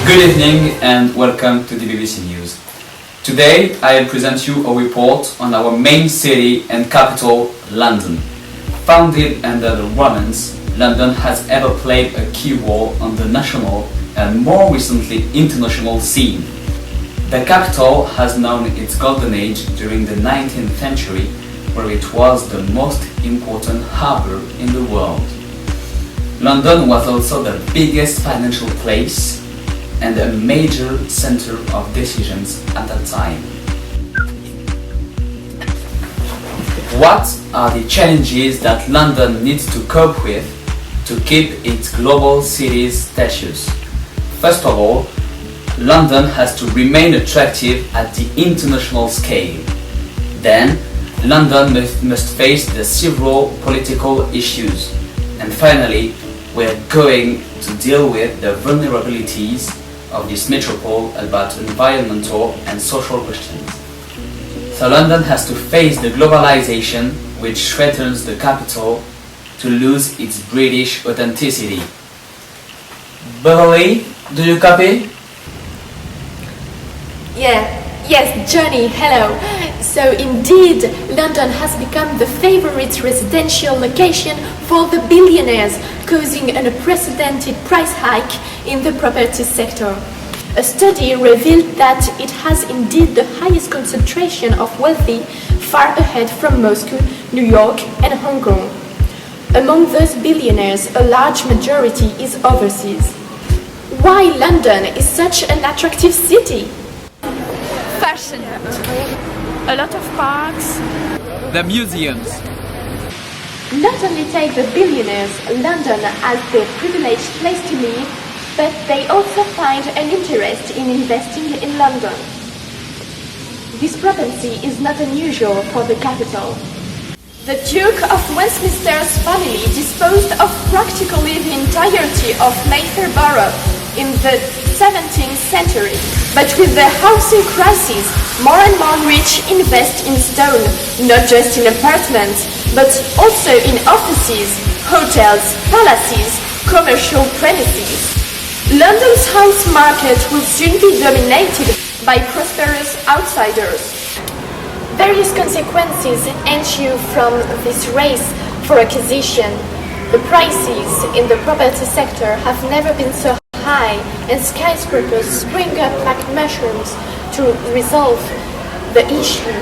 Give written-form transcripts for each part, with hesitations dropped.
Good evening and welcome to the BBC News. Today I will present you a report on our main city and capital, London. Founded under the Romans, London has ever played a key role on the national and more recently international scene. The capital has known its golden age during the 19th century, where it was the most important harbour in the world. London was also the biggest financial place and a major centre of decisions at that time. What are the challenges that London needs to cope with to keep its global city's status? First of all, London has to remain attractive at the international scale. Then, London must face the several political issues. And finally, we're going to deal with the vulnerabilities of this metropole about environmental and social questions. So London has to face the globalization which threatens the capital to lose its British authenticity. Beverly, do you copy? Yes, Johnny, hello. So indeed, London has become the favorite residential location for the billionaires, causing an unprecedented price hike in the property sector. A study revealed that it has indeed the highest concentration of wealthy, far ahead from Moscow, New York, and Hong Kong. Among those billionaires, a large majority is overseas. Why London is such an attractive city? Fashion, a lot of parks, the museums. Not only take the billionaires London as their privileged place to live, but they also find an interest in investing in London. This propensity is not unusual for the capital. The Duke of Westminster's family disposed of practically the entirety of Mayfair Borough in the 17th century, but with the housing crisis, more and more rich invest in stone, not just in apartments, but also in offices, hotels, palaces, commercial premises. London's house market will soon be dominated by prosperous outsiders. Various consequences ensue from this race for acquisition. The prices in the property sector have never been so high, and skyscrapers spring up like mushrooms to resolve the issue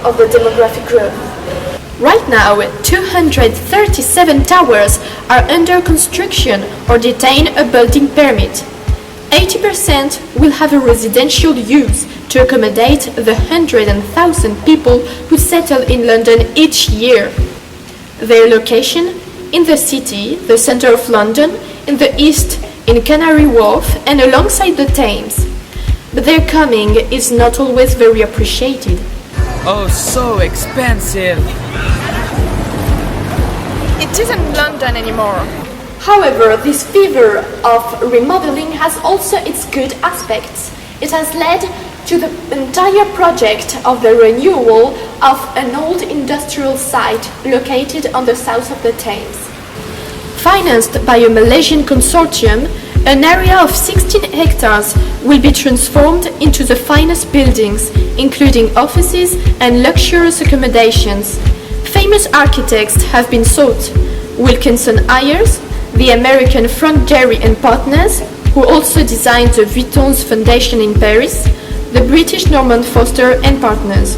of the demographic growth. Right now, 237 towers are under construction or detain a building permit. 80% will have a residential use to accommodate the 100,000 people who settle in London each year. Their location? In the city, the centre of London, in the east, in Canary Wharf, and alongside the Thames. But their coming is not always very appreciated. Oh, so expensive! it isn't London anymore. However, this fever of remodeling has also its good aspects. It has led to the entire project of the renewal of an old industrial site located on the south of the Thames. Financed by a Malaysian consortium, an area of 16 hectares will be transformed into the finest buildings, including offices and luxurious accommodations. Famous architects have been sought: Wilkinson Ayers, the American Frank Gehry and Partners, who also designed the Vuitton's Foundation in Paris, the British Norman Foster and Partners.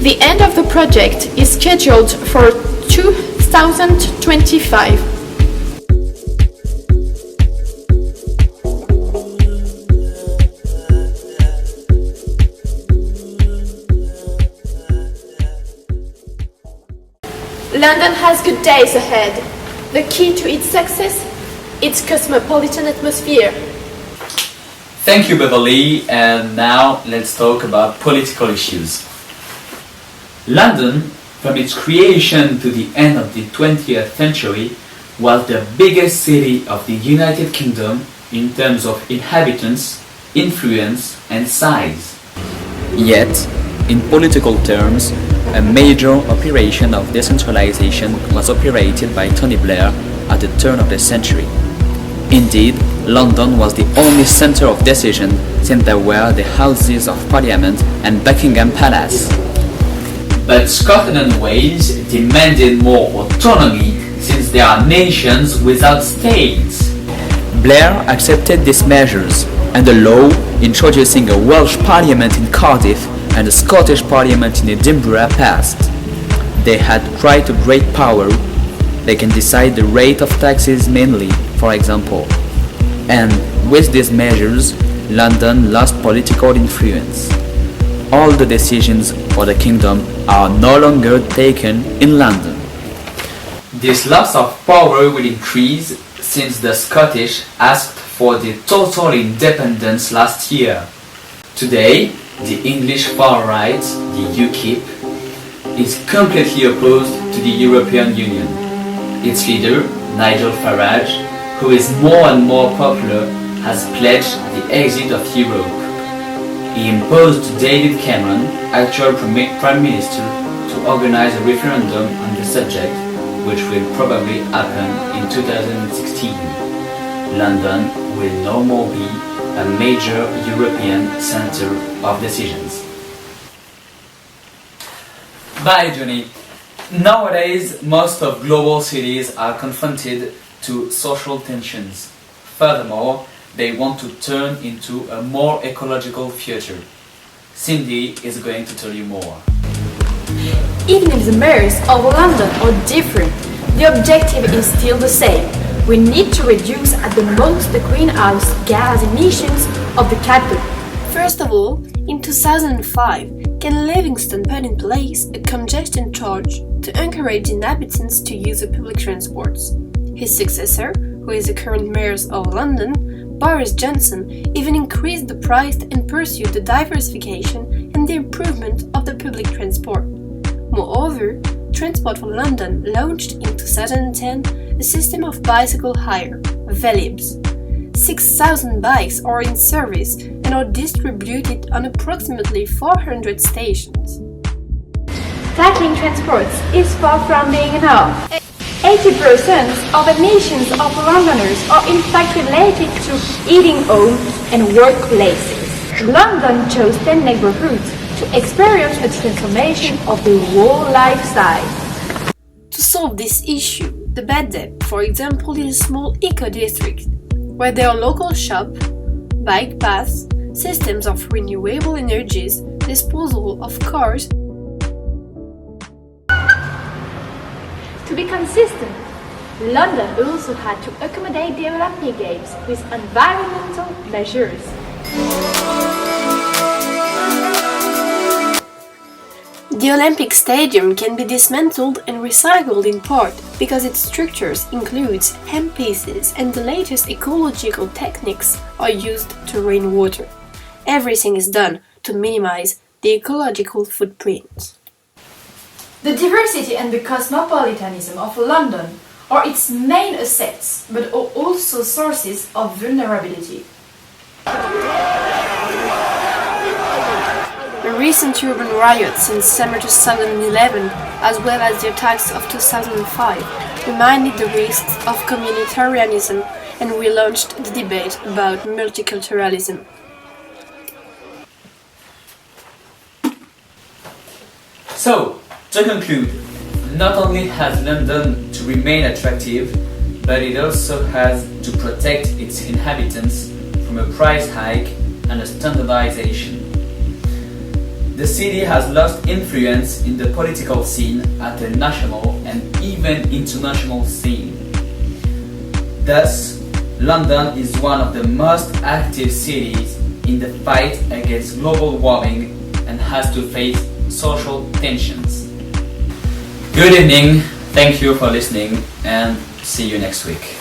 The end of the project is scheduled for 2025. London has good days ahead. The key to its success? Its cosmopolitan atmosphere. Thank you, Beverly, and now let's talk about political issues. London, from its creation to the end of the 20th century, was the biggest city of the United Kingdom in terms of inhabitants, influence, and size. Yet, in political terms, a major operation of decentralization was operated by Tony Blair at the turn of the century. Indeed, London was the only centre of decision since there were the Houses of Parliament and Buckingham Palace. But Scotland and Wales demanded more autonomy since they are nations without states. Blair accepted these measures, and a law introducing a Welsh Parliament in Cardiff and a Scottish Parliament in Edinburgh passed. They had quite a great power. They can decide the rate of taxes mainly, for example. And with these measures, London lost political influence. All the decisions for the kingdom are no longer taken in London. This loss of power will increase since the Scottish asked for the total independence last year. Today, the English far right, the UKIP, is completely opposed to the European Union. Its leader, Nigel Farage, who is more and more popular, has pledged the exit of Europe. He imposed to David Cameron, actual Prime Minister, to organize a referendum on the subject, which will probably happen in 2016. London will no more be a major European center of decisions. Bye, Johnny. Nowadays, most of global cities are confronted to social tensions. Furthermore, they want to turn into a more ecological future. Cindy is going to tell you more. Even if the mayors of London are different, the objective is still the same. We need to reduce at the most the greenhouse gas emissions of the capital. First of all, in 2005, Ken Livingstone put in place a congestion charge to encourage inhabitants to use the public transports. His successor, who is the current mayor of London, Boris Johnson, even increased the price and pursued the diversification and the improvement of the public transport. Moreover, Transport for London launched in 2010 a system of bicycle hire, Velibs. 6,000 bikes are in service and are distributed on approximately 400 stations. Tackling transports is far from being enough. 80% of emissions of Londoners are in fact related to eating home and workplaces. London chose 10 neighborhoods to experience a transformation of the whole lifestyle. To solve this issue, the Bed Dep, for example, is a small eco-district where there are local shops, bike paths, systems of renewable energies, disposal of cars. To be consistent, London also had to accommodate the Olympic Games with environmental measures. The Olympic Stadium can be dismantled and recycled in part because its structures includes hemp pieces and the latest ecological techniques are used to rain water. Everything is done to minimize the ecological footprint. The diversity and the cosmopolitanism of London are its main assets, but are also sources of vulnerability. The recent urban riots in summer 2011, as well as the attacks of 2005, reminded the risks of communitarianism and relaunched the debate about multiculturalism. So, to conclude, not only has London to remain attractive, but it also has to protect its inhabitants from a price hike and a standardization. The city has lost influence in the political scene at a national and even international scene. Thus, London is one of the most active cities in the fight against global warming and has to face social tensions. Good evening, thank you for listening, and see you next week.